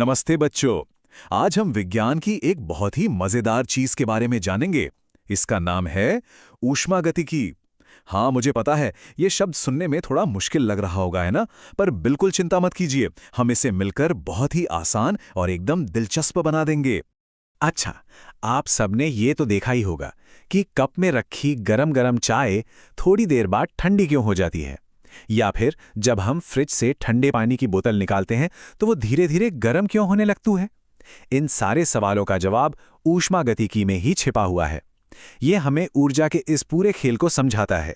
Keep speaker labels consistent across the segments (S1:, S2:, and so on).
S1: नमस्ते बच्चों। आज हम विज्ञान की एक बहुत ही मजेदार चीज के बारे में जानेंगे। इसका नाम है ऊष्मागतिकी। हाँ, मुझे पता है ये शब्द सुनने में थोड़ा मुश्किल लग रहा होगा, है ना? पर बिल्कुल चिंता मत कीजिए, हम इसे मिलकर बहुत ही आसान और एकदम दिलचस्प बना देंगे।
S2: अच्छा, आप सबने ये तो देखा ही होगा कि कप में रखी गरम गरम चाय थोड़ी देर बाद ठंडी क्यों हो जाती है, या फिर जब हम फ्रिज से ठंडे पानी की बोतल निकालते हैं तो वो धीरे धीरे गर्म क्यों होने लगती है। इन सारे सवालों का जवाब ऊष्मागतिकी में ही छिपा हुआ है। ये हमें ऊर्जा के इस पूरे खेल को समझाता है।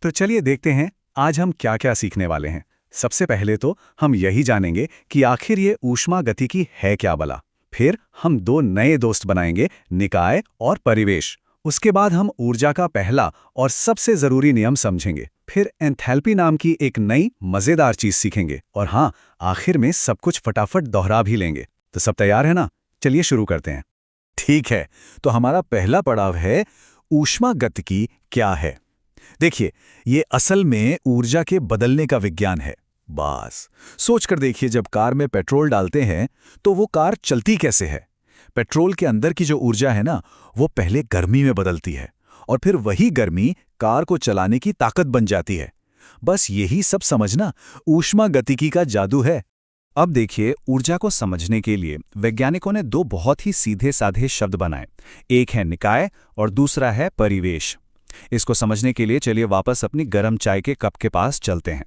S2: तो चलिए देखते हैं आज हम क्या क्या सीखने वाले हैं। सबसे पहले तो हम यही जानेंगे कि आखिर ये ऊष्मागतिकी है क्या भला। फिर हम दो नए दोस्त बनाएंगे, निकाय और परिवेश। उसके बाद हम ऊर्जा का पहला और सबसे जरूरी नियम समझेंगे। फिर एंथैल्पी नाम की एक नई मजेदार चीज सीखेंगे और हाँ, आखिर में सब कुछ फटाफट दोहरा भी लेंगे। तो सब तैयार है ना? चलिए शुरू करते हैं।
S1: ठीक है, तो हमारा पहला पड़ाव है ऊष्मागतिकी क्या है। देखिए, ये असल में ऊर्जा के बदलने का विज्ञान है। बस सोच कर देखिए, जब कार में पेट्रोल डालते हैं तो वो कार चलती कैसे है। पेट्रोल के अंदर की जो ऊर्जा है ना, वो पहले गर्मी में बदलती है और फिर वही गर्मी कार को चलाने की ताकत बन जाती है। बस यही सब समझना ऊष्मागतिकी का जादू है।
S2: अब देखिए, ऊर्जा को समझने के लिए वैज्ञानिकों ने दो बहुत ही सीधे साधे शब्द बनाए। एक है निकाय और दूसरा है परिवेश। इसको समझने के लिए चलिए वापस अपनी गर्म चाय के कप के पास चलते हैं।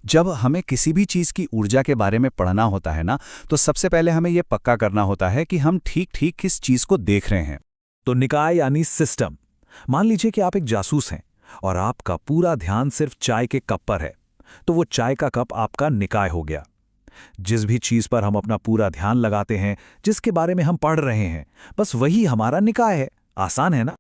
S2: जब हमें किसी भी चीज़ की ऊर्जा के बारे में पढ़ना होता है ना, तो सबसे पहले हमें यह पक्का करना होता है कि हम ठीक ठीक किस चीज़ को देख रहे हैं।
S1: तो निकाय यानी सिस्टम। मान लीजिए कि आप एक जासूस हैं और आपका पूरा ध्यान सिर्फ चाय के कप पर है, तो वो चाय का कप आपका निकाय हो गया। जिस भी चीज पर हम अपना पूरा ध्यान लगाते हैं, जिसके बारे में हम पढ़ रहे हैं, बस वही हमारा निकाय है। आसान है ना?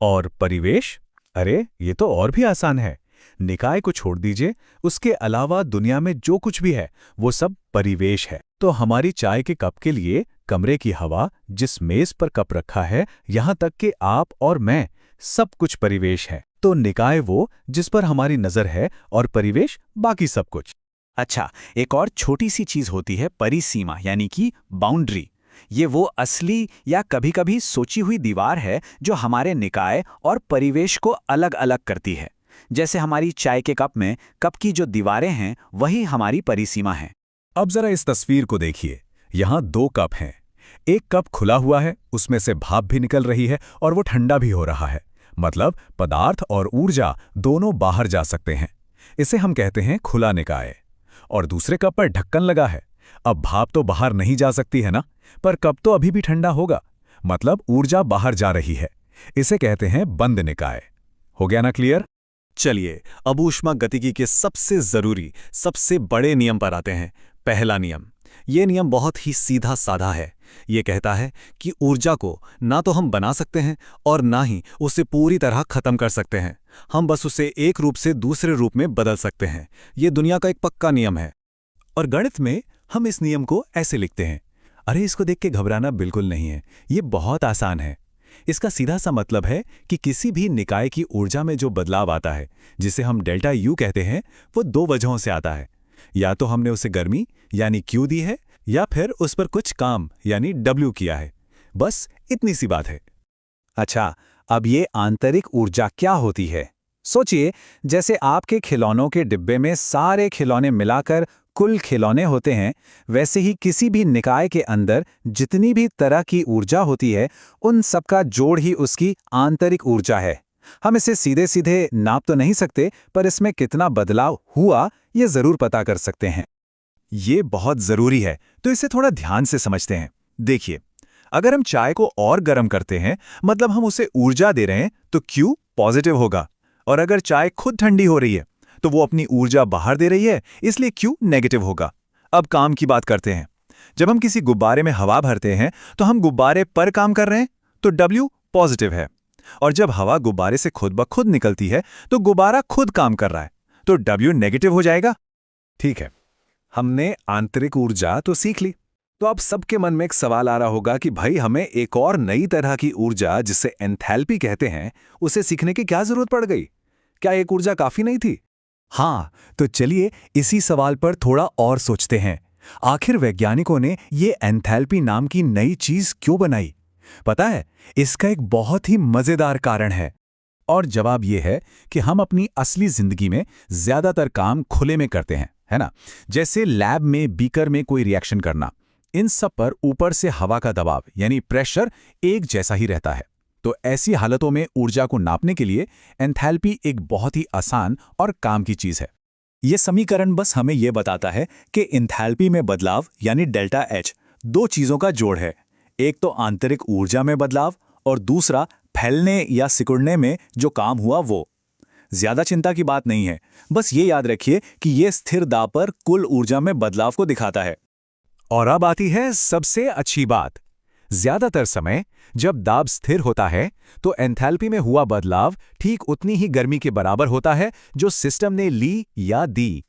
S2: और परिवेश? अरे, ये तो और भी आसान है। निकाय को छोड़ दीजिए, उसके अलावा दुनिया में जो कुछ भी है वो सब परिवेश है। तो हमारी चाय के कप के लिए कमरे की हवा, जिस मेज पर कप रखा है, यहां तक कि आप और मैं, सब कुछ परिवेश है। तो निकाय वो जिस पर हमारी नजर है और परिवेश बाकी सब कुछ। अच्छा, एक और छोटी सी चीज होती है परिसीमा, यानी कि बाउंड्री। ये वो असली या कभी-कभी सोची हुई दीवार है जो हमारे निकाय और परिवेश को अलग अलग करती है। जैसे हमारी चाय के कप में कप की जो दीवारें हैं, वही हमारी परिसीमा है।
S1: अब जरा इस तस्वीर को देखिए। यहाँ दो कप हैं। एक कप खुला हुआ है, उसमें से भाप भी निकल रही है और वो ठंडा भी हो रहा है। मतलब पदार्थ और ऊर्जा दोनों बाहर जा सकते हैं। इसे हम कहते हैं खुला निकाय। और दूसरे कप पर ढक्कन लगा है। अब भाप तो बाहर नहीं जा सकती है ना, पर कप तो अभी भी ठंडा होगा। मतलब ऊर्जा बाहर जा रही है। इसे कहते हैं बंद निकाय। हो गया ना क्लियर?
S2: चलिए, अब ऊष्मागतिकी के सबसे जरूरी, सबसे बड़े नियम पर आते हैं। पहला नियम। ये नियम बहुत ही सीधा साधा है। ये कहता है कि ऊर्जा को ना तो हम बना सकते हैं और ना ही उसे पूरी तरह खत्म कर सकते हैं। हम बस उसे एक रूप से दूसरे रूप में बदल सकते हैं। ये दुनिया का एक पक्का नियम है। और गणित में हम इस नियम को ऐसे लिखते हैं। अरे, इसको देख के घबराना बिल्कुल नहीं है, ये बहुत आसान है। इसका सीधा सा मतलब है कि किसी भी निकाय की ऊर्जा में जो बदलाव आता है, जिसे हम डेल्टा यू कहते हैं, वो दो वजहों से आता है। या तो हमने उसे गर्मी यानी क्यू दी है, या फिर उस पर कुछ काम यानी डब्ल्यू किया है। बस इतनी सी बात है। अच्छा, अब ये आंतरिक ऊर्जा क्या होती है? सोचिए, जैसे आपके खिलौनों के डिब्बे में सारे खिलौने मिलाकर कुल खिलौने होते हैं, वैसे ही किसी भी निकाय के अंदर जितनी भी तरह की ऊर्जा होती है, उन सबका जोड़ ही उसकी आंतरिक ऊर्जा है। हम इसे सीधे सीधे नाप तो नहीं सकते, पर इसमें कितना बदलाव हुआ ये जरूर पता कर सकते हैं। ये बहुत जरूरी है, तो इसे थोड़ा ध्यान से समझते हैं। देखिए, अगर हम चाय को और गर्म करते हैं, मतलब हम उसे ऊर्जा दे रहे हैं, तो Q पॉजिटिव होगा। और अगर चाय खुद ठंडी हो रही है, तो वो अपनी ऊर्जा बाहर दे रही है, इसलिए Q नेगेटिव होगा। अब काम की बात करते हैं। जब हम किसी गुब्बारे में हवा भरते हैं, तो हम गुब्बारे पर काम कर रहे हैं, तो W पॉजिटिव है। और जब हवा गुब्बारे से खुद ब खुद निकलती है, तो गुब्बारा खुद काम कर रहा है, तो W नेगेटिव हो जाएगा। ठीक है, हमने आंतरिक ऊर्जा तो सीख ली। तो अब सबके मन में एक सवाल आ रहा होगा कि भाई, हमें एक और नई तरह की ऊर्जा, जिसे एंथैल्पी कहते हैं, उसे सीखने की क्या जरूरत पड़ गई? क्या एक ऊर्जा काफी नहीं थी? हाँ, तो चलिए इसी सवाल पर थोड़ा और सोचते हैं।
S1: आखिर वैज्ञानिकों ने ये एंथैल्पी नाम की नई चीज क्यों बनाई? पता है, इसका एक बहुत ही मजेदार कारण है। और जवाब ये है कि हम अपनी असली जिंदगी में ज्यादातर काम खुले में करते हैं, है ना? जैसे लैब में बीकर में कोई रिएक्शन करना, इन सब पर ऊपर से हवा का दबाव यानी प्रेशर एक जैसा ही रहता है। तो ऐसी हालतों में ऊर्जा को नापने के लिए एंथैल्पी एक बहुत ही आसान और काम की चीज है।
S2: ये समीकरण बस हमें ये बताता है कि एंथैल्पी में बदलाव यानी डेल्टा एच दो चीज़ों का जोड़ है। एक तो आंतरिक ऊर्जा में बदलाव और दूसरा फैलने या सिकुड़ने में जो काम हुआ वो। ज्यादा चिंता की बात नहीं है, बस ये याद रखिए कि ये स्थिर दाब पर कुल ऊर्जा में बदलाव को दिखाता है।
S1: और अब आती है सबसे अच्छी बात। ज्यादातर समय जब दाब स्थिर होता है तो एंथैल्पी में हुआ बदलाव ठीक उतनी ही गर्मी के बराबर होता है जो सिस्टम ने ली या दी।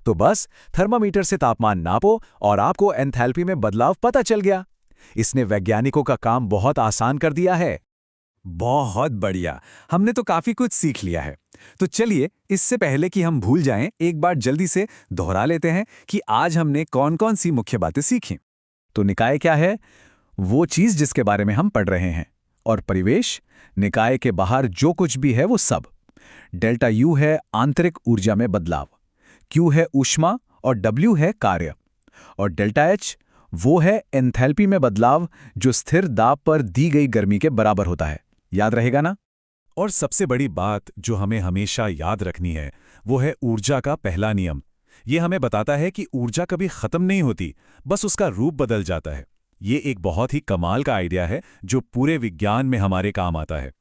S1: तो बस थर्मामीटर से तापमान नापो और आपको एंथैल्पी में बदलाव पता चल गया। इसने वैज्ञानिकों का काम बहुत आसान कर दिया है। बहुत बढ़िया, हमने तो काफी कुछ सीख लिया है। तो चलिए, इससे पहले कि हम भूल जाएं, एक बार जल्दी से दोहरा लेते हैं कि आज हमने कौन-कौन सी मुख्य बातें सीखी। तो निकाय क्या है? वो चीज जिसके बारे में हम पढ़ रहे हैं। और परिवेश, निकाय के बाहर जो कुछ भी है वो सब। डेल्टा यू है आंतरिक ऊर्जा में बदलाव, क्यू है ऊष्मा और डब्ल्यू है कार्य, और डेल्टा एच वो है एंथैल्पी में बदलाव जो स्थिर दाब पर दी गई गर्मी के बराबर होता है। याद रहेगा ना?
S2: और सबसे बड़ी बात जो हमें हमेशा याद रखनी है वो है ऊर्जा का पहला नियम। ये हमें बताता है कि ऊर्जा कभी खत्म नहीं होती, बस उसका रूप बदल जाता है। ये एक बहुत ही कमाल का आइडिया है जो पूरे विज्ञान में हमारे काम आता है।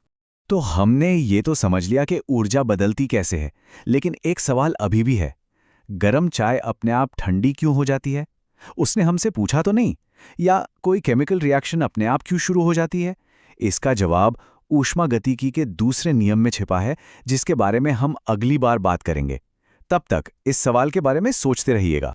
S1: तो हमने ये तो समझ लिया कि ऊर्जा बदलती कैसे है, लेकिन एक सवाल अभी भी है। गरम चाय अपने आप ठंडी क्यों हो जाती है? उसने हमसे पूछा तो नहीं? या कोई केमिकल रिएक्शन अपने आप क्यों शुरू हो जाती है? इसका जवाब ऊष्मागतिकी के दूसरे नियम में छिपा है, जिसके बारे में हम अगली बार बात करेंगे। तब तक इस सवाल के बारे में सोचते रहिएगा।